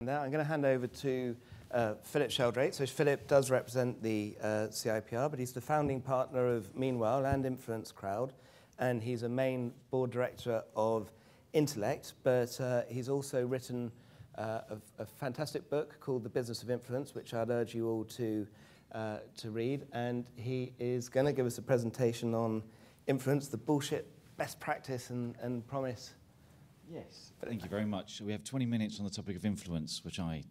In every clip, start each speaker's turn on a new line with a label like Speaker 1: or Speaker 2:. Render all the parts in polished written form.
Speaker 1: Now I'm going to hand over to Philip Sheldrake. So Philip does represent the CIPR, but he's the founding partner of Meanwhile and Influence Crowd, and he's a main board director of Intellect, but he's also written a fantastic book called The Business of Influence, which I'd urge you all to read, and he is going to give us a presentation on influence, the bullshit, best practice and promise.
Speaker 2: Yes, thank you very much. We have 20 minutes on the topic of influence, which I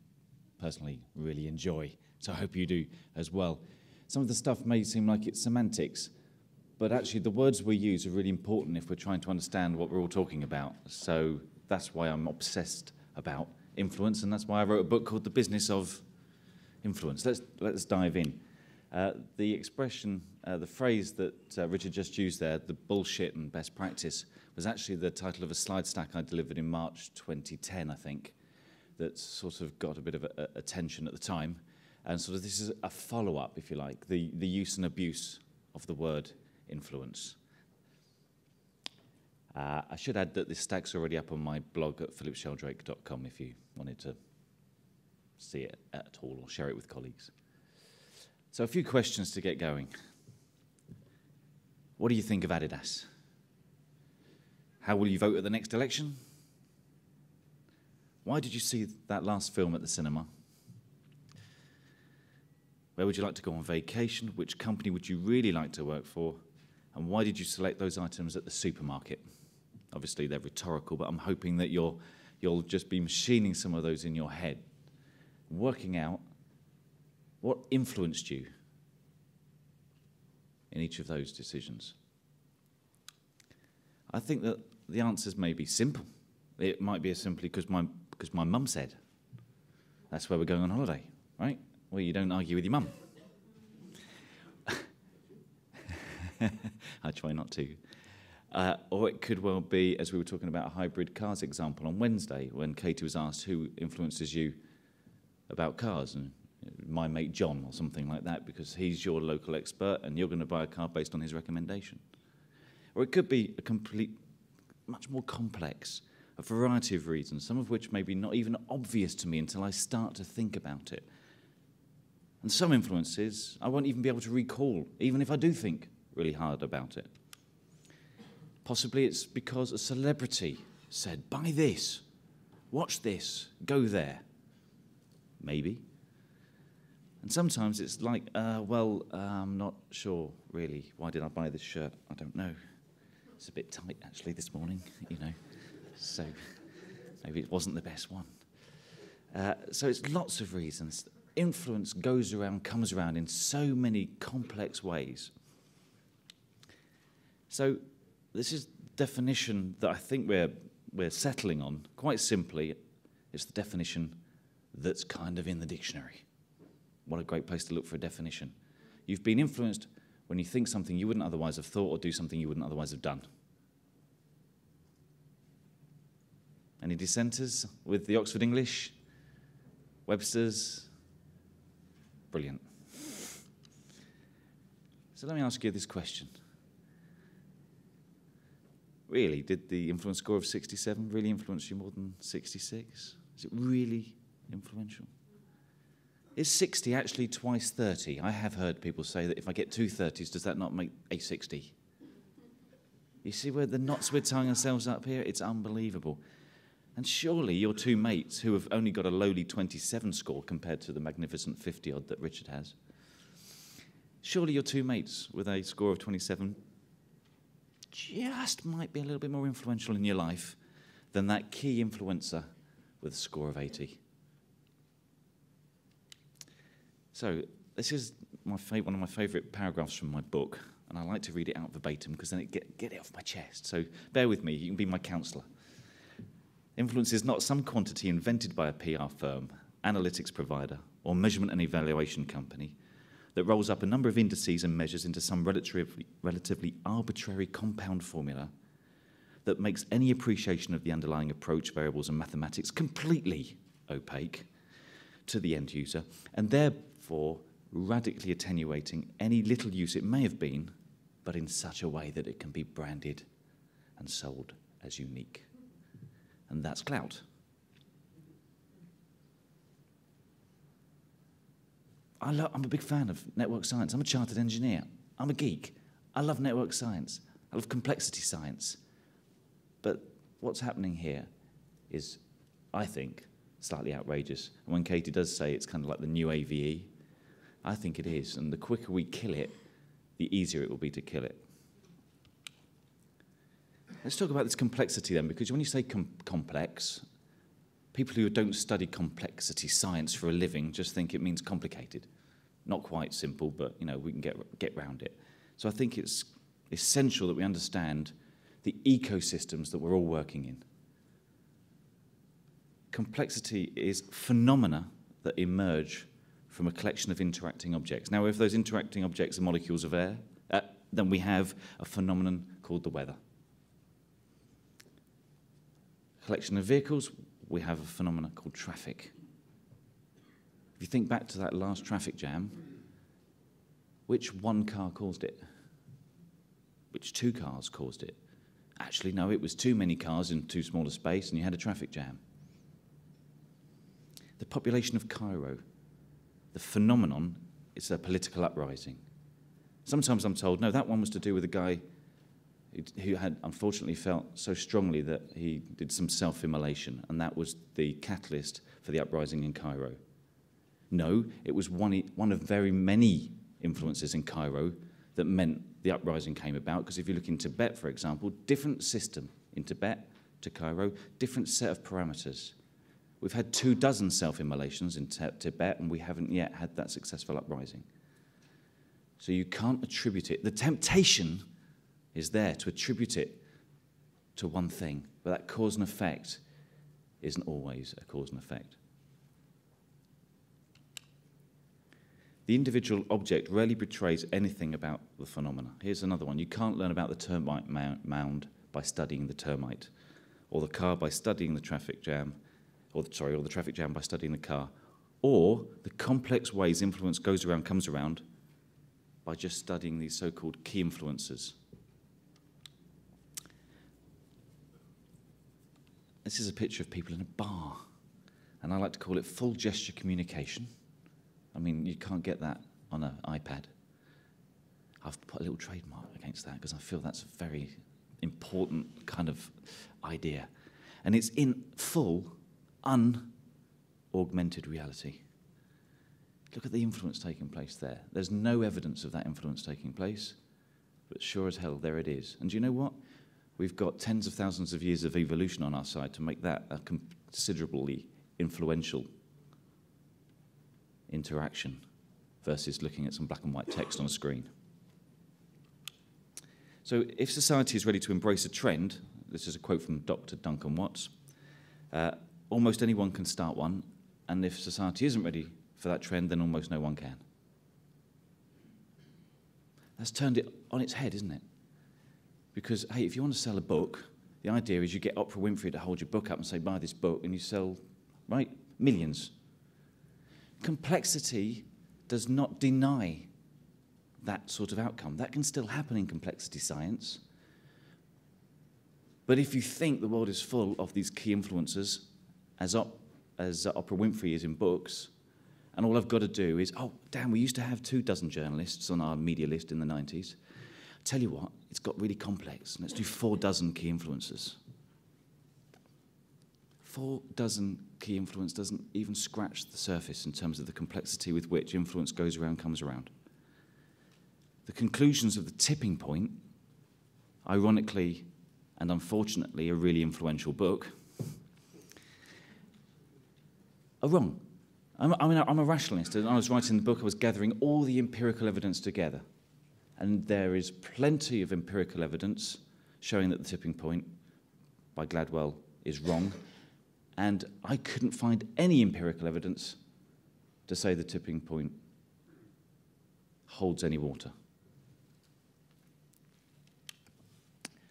Speaker 2: personally really enjoy, so I hope you do as well. Some of the stuff may seem like it's semantics, but actually the words we use are really important if we're trying to understand what we're all talking about. So that's why I'm obsessed about influence, and that's why I wrote a book called The Business of Influence. Let's dive in. The expression, the phrase that Richard just used there, the bullshit and best practice, was actually the title of a slide stack I delivered in March 2010, I think, that sort of got a bit of attention at the time. And sort of this is a follow-up, if you like, the use and abuse of the word influence. I should add that this stack's already up on my blog at philipsheldrake.com if you wanted to see it at all or share it with colleagues. So a few questions to get going. What do you think of Adidas? How will you vote at the next election? Why did you see that last film at the cinema? Where would you like to go on vacation? Which company would you really like to work for? And why did you select those items at the supermarket? Obviously, they're rhetorical, but I'm hoping that you'll just be machining some of those in your head, working out what influenced you in each of those decisions. I think that the answers may be simple. It might be as simply because my mum said. That's where we're going on holiday, right? Well, you don't argue with your mum. I try not to. Or it could well be, as we were talking about a hybrid cars example on Wednesday, when Katie was asked who influences you about cars, and my mate John or something like that, because he's your local expert and you're going to buy a car based on his recommendation. Or it could be much more complex, a variety of reasons, some of which may be not even obvious to me until I start to think about it. And some influences I won't even be able to recall, even if I do think really hard about it. Possibly it's because a celebrity said, buy this, watch this, go there. Maybe. And sometimes it's like, I'm not sure, really. Why did I buy this shirt? I don't know. It's a bit tight, actually, this morning, So maybe it wasn't the best one. So it's lots of reasons. Influence goes around, comes around in so many complex ways. So this is the definition that I think we're settling on. Quite simply, it's the definition that's kind of in the dictionary. What a great place to look for a definition. You've been influenced when you think something you wouldn't otherwise have thought or do something you wouldn't otherwise have done. Any dissenters with the Oxford English? Webster's? Brilliant. So let me ask you this question. Really, did the influence score of 67 really influence you more than 66? Is it really influential? Is 60 actually twice 30? I have heard people say that if I get two 30s, does that not make a 60? You see where the knots we're tying ourselves up here? It's unbelievable. And surely your two mates, who have only got a lowly 27 score compared to the magnificent 50-odd that Richard has, surely your two mates with a score of 27 just might be a little bit more influential in your life than that key influencer with a score of 80. So this is one of my favourite paragraphs from my book, and I like to read it out verbatim because then it get it off my chest. So bear with me, you can be my counsellor. Influence is not some quantity invented by a PR firm, analytics provider, or measurement and evaluation company that rolls up a number of indices and measures into some relatively arbitrary compound formula that makes any appreciation of the underlying approach, variables, and mathematics completely opaque to the end user, and therefore radically attenuating any little use it may have been, but in such a way that it can be branded and sold as unique. And that's clout. I'm a big fan of network science. I'm a chartered engineer. I'm a geek. I love network science. I love complexity science. But what's happening here is, I think, slightly outrageous. And when Katie does say it's kind of like the new AVE, I think it is. And the quicker we kill it, the easier it will be to kill it. Let's talk about this complexity then, because when you say complex, people who don't study complexity science for a living just think it means complicated. Not quite simple, but we can get around it. So I think it's essential that we understand the ecosystems that we're all working in. Complexity is phenomena that emerge from a collection of interacting objects. Now, if those interacting objects are molecules of air, then we have a phenomenon called the weather. Collection of vehicles, we have a phenomenon called traffic. If you think back to that last traffic jam, which one car caused it? Which two cars caused it? Actually, no, it was too many cars in too small a space, and you had a traffic jam. The population of Cairo, the phenomenon is a political uprising. Sometimes I'm told, no, that one was to do with a guy who had unfortunately felt so strongly that he did some self-immolation, and that was the catalyst for the uprising in Cairo. No, it was one of very many influences in Cairo that meant the uprising came about, because if you look in Tibet, for example, different system in Tibet to Cairo, different set of parameters. We've had 24 self-immolations in Tibet, and we haven't yet had that successful uprising. So you can't attribute it. The temptation is there to attribute it to one thing, but that cause and effect isn't always a cause and effect. The individual object rarely betrays anything about the phenomena. Here's another one. You can't learn about the termite mound by studying the termite, or the car by studying the traffic jam, or the traffic jam by studying the car, or the complex ways influence goes around, comes around, by just studying these so-called key influences. This is a picture of people in a bar, and I like to call it full gesture communication. I mean, you can't get that on an iPad. I've put a little trademark against that because I feel that's a very important kind of idea. And it's in full, unaugmented reality. Look at the influence taking place there. There's no evidence of that influence taking place, but sure as hell, there it is. And do you know what? We've got tens of thousands of years of evolution on our side to make that a considerably influential interaction versus looking at some black and white text on a screen. So if society is ready to embrace a trend, this is a quote from Dr. Duncan Watts, almost anyone can start one, and if society isn't ready for that trend, then almost no one can. That's turned it on its head, isn't it? Because, hey, if you want to sell a book, the idea is you get Oprah Winfrey to hold your book up and say, buy this book, and you sell, right, millions. Complexity does not deny that sort of outcome. That can still happen in complexity science. But if you think the world is full of these key influencers, as Oprah Winfrey is in books, and all I've got to do is, oh, damn, we used to have 24 journalists on our media list in the 90s. Tell you what, it's got really complex. Let's do 24 key influencers. 24 key influence doesn't even scratch the surface in terms of the complexity with which influence goes around, comes around. The conclusions of the tipping point, ironically and unfortunately a really influential book, are wrong. I'm a rationalist, and I was writing the book, I was gathering all the empirical evidence together. And there is plenty of empirical evidence showing that the tipping point by Gladwell is wrong. And I couldn't find any empirical evidence to say the tipping point holds any water.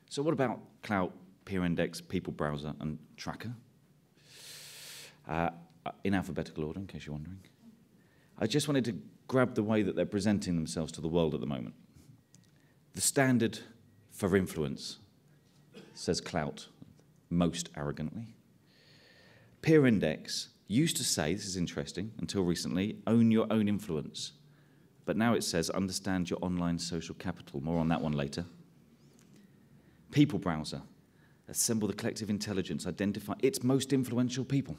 Speaker 2: So what about Clout, Peer Index, People Browser, and Tracker? In alphabetical order, in case you're wondering. I just wanted to grab the way that they're presenting themselves to the world at the moment. The standard for influence, says Clout, most arrogantly. Peer Index used to say, this is interesting, until recently, own your own influence. But now it says, understand your online social capital. More on that one later. People browser. Assemble the collective intelligence, identify its most influential people.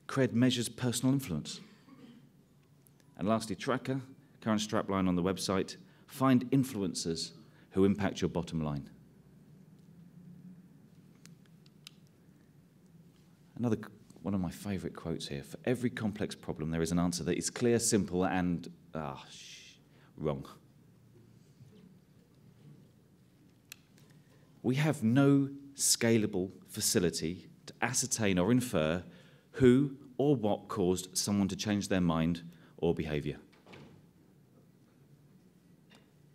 Speaker 2: Cred measures personal influence. And lastly, tracker, current strapline on the website, find influencers who impact your bottom line. Another one of my favourite quotes here. For every complex problem, there is an answer that is clear, simple, and wrong. We have no scalable facility to ascertain or infer who or what caused someone to change their mind or behaviour.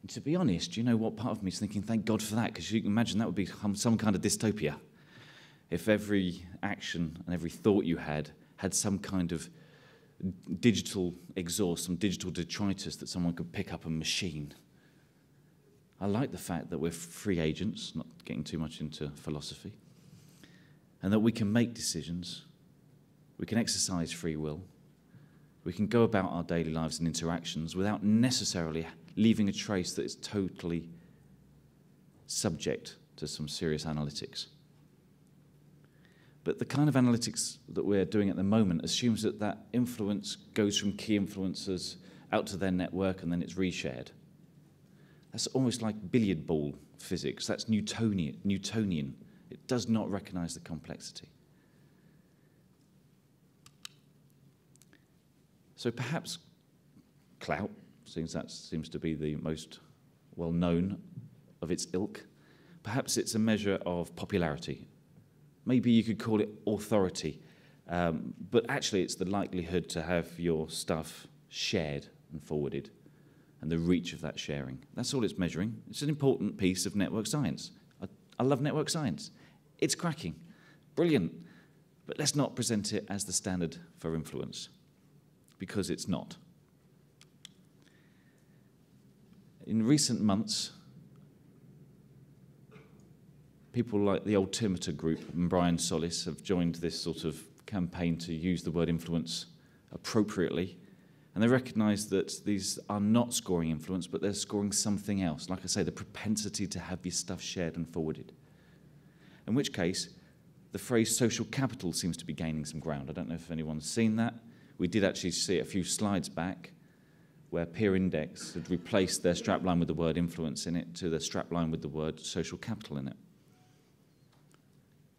Speaker 2: And to be honest, you know what, part of me is thinking, thank God for that, because you can imagine that would be some kind of dystopia. If every action and every thought you had some kind of digital exhaust, some digital detritus that someone could pick up and machine. I like the fact that we're free agents, not getting too much into philosophy, and that we can make decisions, we can exercise free will, we can go about our daily lives and interactions without necessarily leaving a trace that is totally subject to some serious analytics. But the kind of analytics that we're doing at the moment assumes that that influence goes from key influencers out to their network and then it's reshared. That's almost like billiard ball physics. That's Newtonian. It does not recognize the complexity. So perhaps clout, since that seems to be the most well-known of its ilk, perhaps it's a measure of popularity. Maybe you could call it authority, but actually it's the likelihood to have your stuff shared and forwarded and the reach of that sharing. That's all it's measuring. It's an important piece of network science. I love network science. It's cracking, brilliant, but let's not present it as the standard for influence, because it's not. In recent months, people like the Altimeter Group and Brian Solis have joined this sort of campaign to use the word influence appropriately. And they recognise that these are not scoring influence, but they're scoring something else. Like I say, the propensity to have your stuff shared and forwarded. In which case, the phrase social capital seems to be gaining some ground. I don't know if anyone's seen that. We did actually see it a few slides back, where Peer Index had replaced their strapline with the word influence in it to the strapline with the word social capital in it.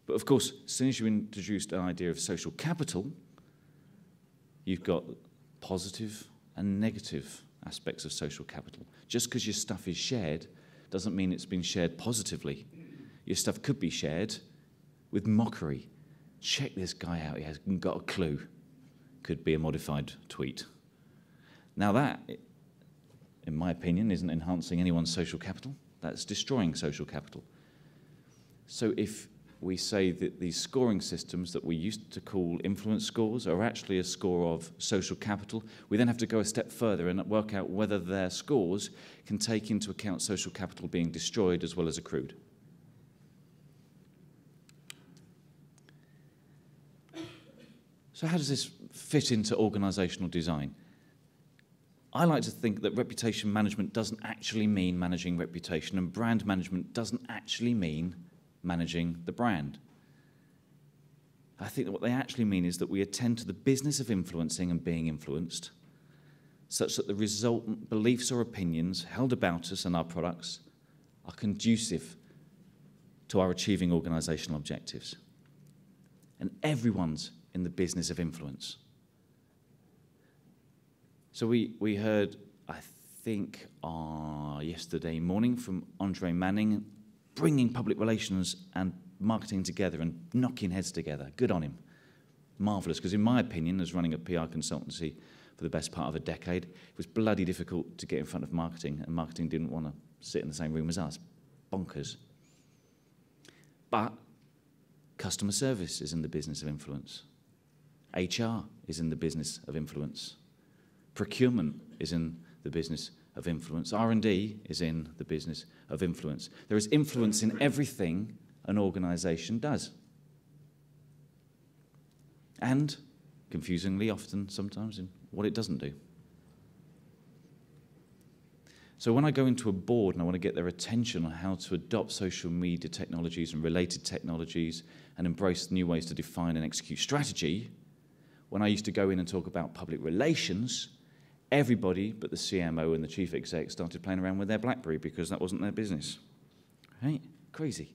Speaker 2: But of course, as soon as you introduced an idea of social capital, you've got positive and negative aspects of social capital. Just because your stuff is shared doesn't mean it's been shared positively. Your stuff could be shared with mockery. Check this guy out, he hasn't got a clue. Could be a modified tweet. Now that, in my opinion, isn't enhancing anyone's social capital. That's destroying social capital. So if we say that these scoring systems that we used to call influence scores are actually a score of social capital, we then have to go a step further and work out whether their scores can take into account social capital being destroyed as well as accrued. So how does this fit into organisational design? I like to think that reputation management doesn't actually mean managing reputation, and brand management doesn't actually mean managing the brand. I think that what they actually mean is that we attend to the business of influencing and being influenced, such that the resultant beliefs or opinions held about us and our products are conducive to our achieving organisational objectives. And everyone's in the business of influence. So we heard, I think, yesterday morning from Andre Manning, bringing public relations and marketing together and knocking heads together. Good on him. Marvellous, because in my opinion, as running a PR consultancy for the best part of a decade, it was bloody difficult to get in front of marketing, and marketing didn't want to sit in the same room as us. Bonkers. But customer service is in the business of influence. HR is in the business of influence. Procurement is in the business of influence. R&D is in the business of influence. There is influence in everything an organisation does. and, confusingly often sometimes, in what it doesn't do. So when I go into a board and I want to get their attention on how to adopt social media technologies and related technologies and embrace new ways to define and execute strategy, when I used to go in and talk about public relations, everybody but the CMO and the chief exec started playing around with their BlackBerry because that wasn't their business. Right? Crazy.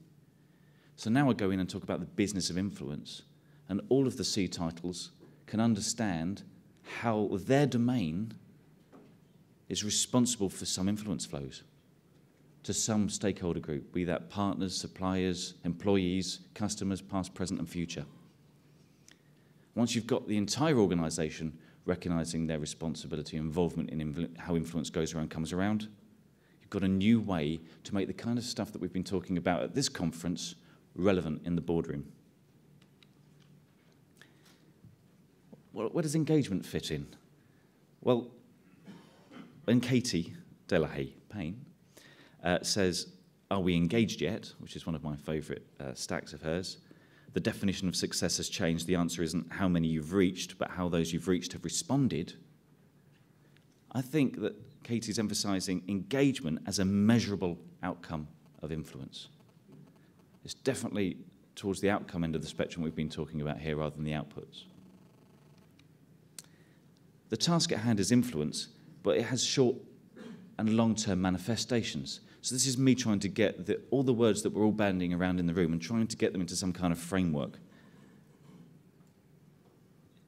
Speaker 2: So now I go in and talk about the business of influence, and all of the C titles can understand how their domain is responsible for some influence flows to some stakeholder group, be that partners, suppliers, employees, customers, past, present, and future. Once you've got the entire organization recognizing their responsibility and involvement in how influence goes around, comes around, you've got a new way to make the kind of stuff that we've been talking about at this conference relevant in the boardroom. Where does engagement fit in? Well, when Katie Delahaye Payne says, "Are we engaged yet?" which is one of my favourite stacks of hers, the definition of success has changed. The answer isn't how many you've reached, but how those you've reached have responded. I think that Katie's emphasising engagement as a measurable outcome of influence. It's definitely towards the outcome end of the spectrum we've been talking about here rather than the outputs. The task at hand is influence, but it has short and long-term manifestations. So this is me trying to get all the words that we're all banding around in the room and trying to get them into some kind of framework.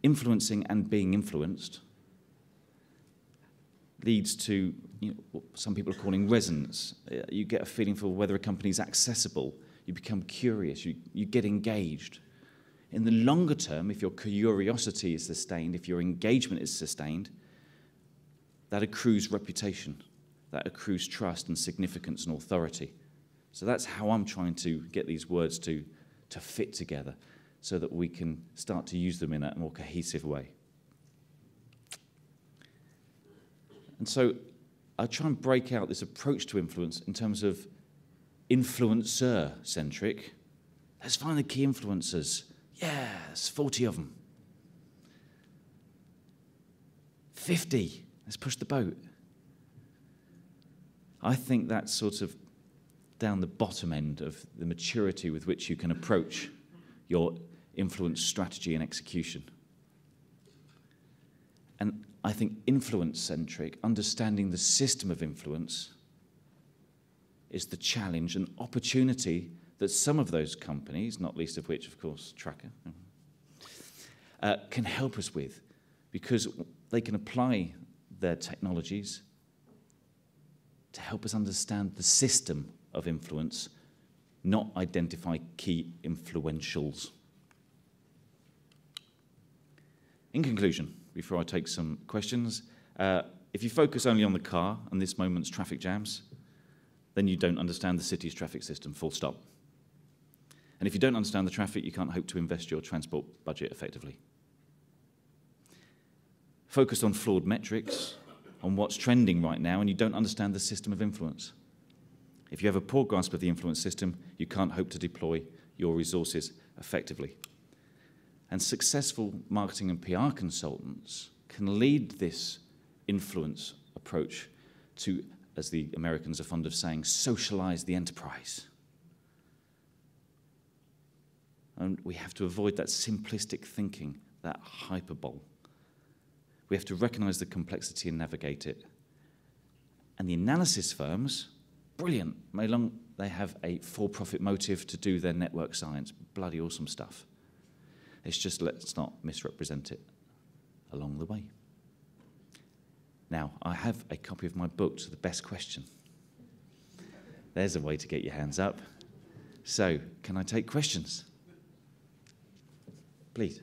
Speaker 2: Influencing and being influenced leads to what some people are calling resonance. You get a feeling for whether a company is accessible. You become curious. You get engaged. In the longer term, if your curiosity is sustained, if your engagement is sustained, that accrues reputation, that accrues trust and significance and authority. So that's how I'm trying to get these words to fit together so that we can start to use them in a more cohesive way. And so I try and break out this approach to influence in terms of influencer-centric. Let's find the key influencers. Yes, 40 of them. 50. Let's push the boat. I think that's sort of down the bottom end of the maturity with which you can approach your influence strategy and execution. And I think influence-centric, understanding the system of influence, is the challenge and opportunity that some of those companies, not least of which, of course, Tracker, can help us with, because they can apply their technologies to help us understand the system of influence, not identify key influentials. In conclusion, before I take some questions, if you focus only on the car and this moment's traffic jams, then you don't understand the city's traffic system, full stop. And if you don't understand the traffic, you can't hope to invest your transport budget effectively. Focus on flawed metrics, on what's trending right now, and you don't understand the system of influence. If you have a poor grasp of the influence system, you can't hope to deploy your resources effectively. And successful marketing and PR consultants can lead this influence approach to, as the Americans are fond of saying, socialize the enterprise. And we have to avoid that simplistic thinking, that hyperbole. We have to recognize the complexity and navigate it. And the analysis firms, brilliant. They have a for-profit motive to do their network science. Bloody awesome stuff. It's just let's not misrepresent it along the way. Now, I have a copy of my book, The Best Question. There's a way to get your hands up. So, can I take questions? Please.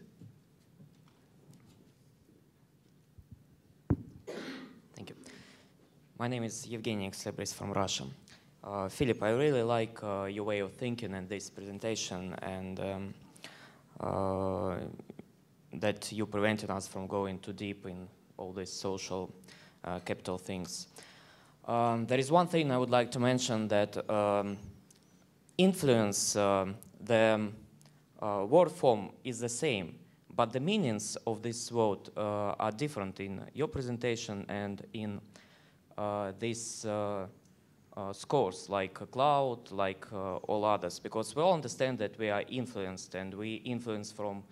Speaker 3: Thank you. My name is Evgeny Xlebris from Russia. Philip, I really like your way of thinking in this presentation, and that you prevented us from going too deep in all these social capital things. There is one thing I would like to mention, that influence, the word form is the same, but the meanings of this vote are different in your presentation and in these scores, like cloud, like all others, because we all understand that we are influenced, and we influence from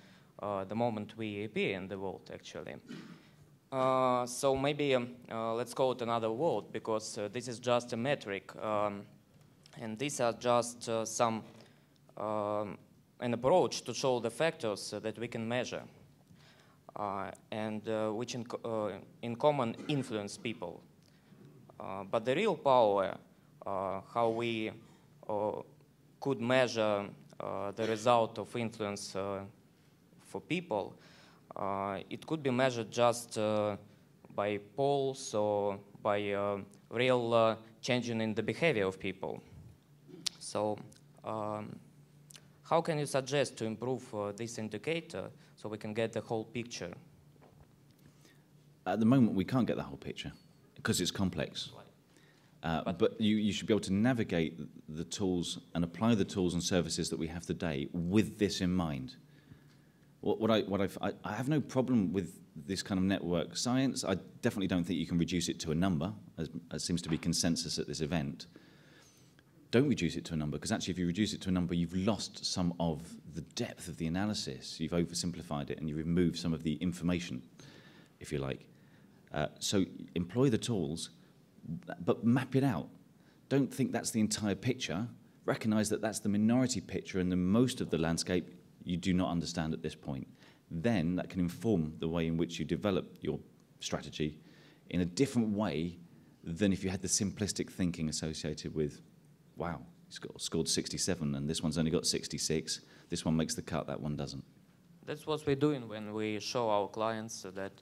Speaker 3: the moment we appear in the vote, actually. So maybe let's call it another vote, because this is just a metric, and these are just an approach to show the factors that we can measure and which in common influence people. But the real power, how we could measure the result of influence for people, it could be measured just by polls or by real changing in the behavior of people. So how can you suggest to improve this indicator so we can get the whole picture?
Speaker 2: At the moment, we can't get the whole picture because it's complex. But you should be able to navigate the tools and apply the tools and services that we have today with this in mind. I have no problem with this kind of network science. I definitely don't think you can reduce it to a number, as seems to be consensus at this event. Don't reduce it to a number, because actually if you reduce it to a number, you've lost some of the depth of the analysis. You've oversimplified it and you remove some of the information, if you like. So employ the tools, but map it out. Don't think that's the entire picture. Recognize that that's the minority picture, and the most of the landscape you do not understand at this point. Then that can inform the way in which you develop your strategy in a different way than if you had the simplistic thinking associated with, wow, he's scored 67 and this one's only got 66. This one makes the cut, that one doesn't.
Speaker 3: That's what we're doing when we show our clients that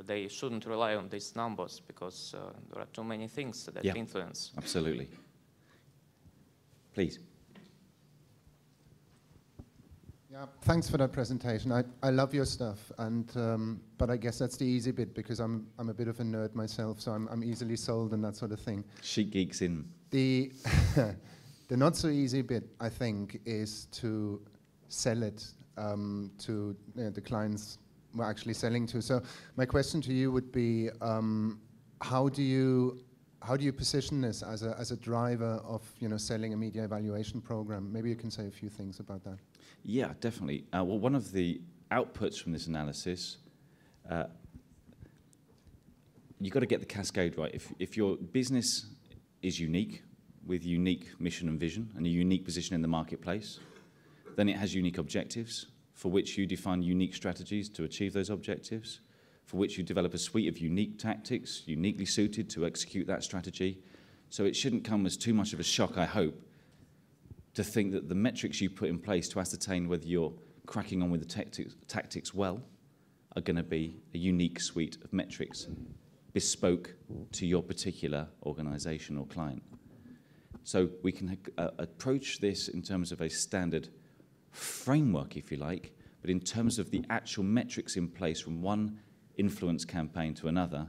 Speaker 3: they shouldn't rely on these numbers, because there are too many things that influence.
Speaker 2: Absolutely. Please.
Speaker 4: Yeah, thanks for that presentation. I love your stuff, and but I guess that's the easy bit, because I'm a bit of a nerd myself, so I'm easily sold and that sort of thing.
Speaker 2: Chic geeks in.
Speaker 4: The the not so easy bit, I think, is to sell it to the clients we're actually selling to. So my question to you would be, how do you position this as a driver of selling a media evaluation program? Maybe you can say a few things about that.
Speaker 2: Yeah, definitely. Well, one of the outputs from this analysis, you've got to get the cascade right. If your business is unique, with unique mission and vision and a unique position in the marketplace, then it has unique objectives for which you define unique strategies to achieve those objectives, for which you develop a suite of unique tactics, uniquely suited to execute that strategy. So it shouldn't come as too much of a shock, I hope, to think that the metrics you put in place to ascertain whether you're cracking on with the tactics well are going to be a unique suite of metrics bespoke to your particular organization or client. So we can approach this in terms of a standard framework, if you like, but in terms of the actual metrics in place from one influence campaign to another,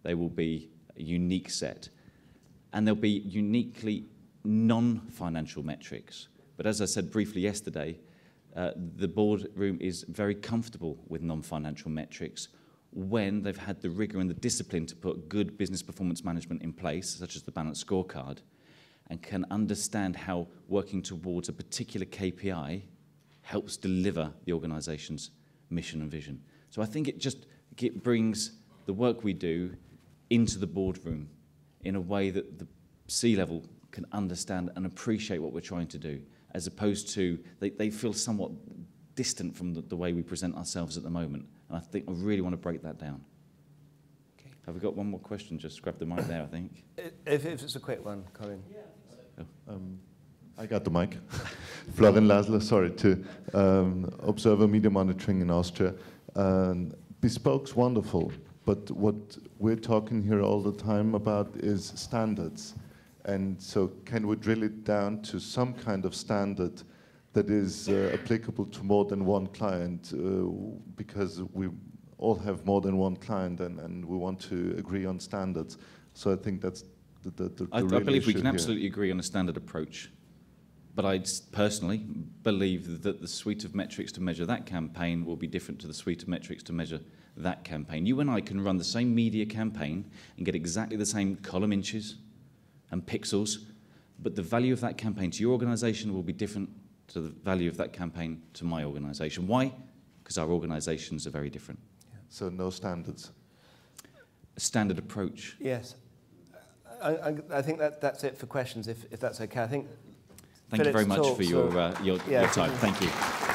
Speaker 2: they will be a unique set. And they'll be uniquely non-financial metrics. But as I said briefly yesterday, the boardroom is very comfortable with non-financial metrics when they've had the rigor and the discipline to put good business performance management in place, such as the balanced scorecard, and can understand how working towards a particular KPI helps deliver the organization's mission and vision. So I think it brings the work we do into the boardroom in a way that the C-level can understand and appreciate what we're trying to do, as opposed to they feel somewhat distant from the way we present ourselves at the moment. And I think I really want to break that down. Okay. Have we got one more question? Just grab the mic there, I think.
Speaker 1: If it's a quick one, Colin. Yeah.
Speaker 5: I got the mic. Florian Laszlo, sorry, to Observer Media Monitoring in Austria. Bespoke's wonderful, but what we're talking here all the time about is standards. And so can we drill it down to some kind of standard that is applicable to more than one client, because we all have more than one client and we want to agree on standards. So I think that's the
Speaker 2: I believe we can
Speaker 5: here.
Speaker 2: absolutely agree on a standard approach. But I personally believe that the suite of metrics to measure that campaign will be different to the suite of metrics to measure that campaign. You and I can run the same media campaign and get exactly the same column inches and pixels, but the value of that campaign to your organisation will be different to the value of that campaign to my organisation. Why? Because our organisations are very different.
Speaker 5: So no standards.
Speaker 2: A standard approach.
Speaker 1: Yes. I think that's it for questions, if that's okay. I think
Speaker 2: Thank you very much for your
Speaker 1: yeah,
Speaker 2: time. Thank you.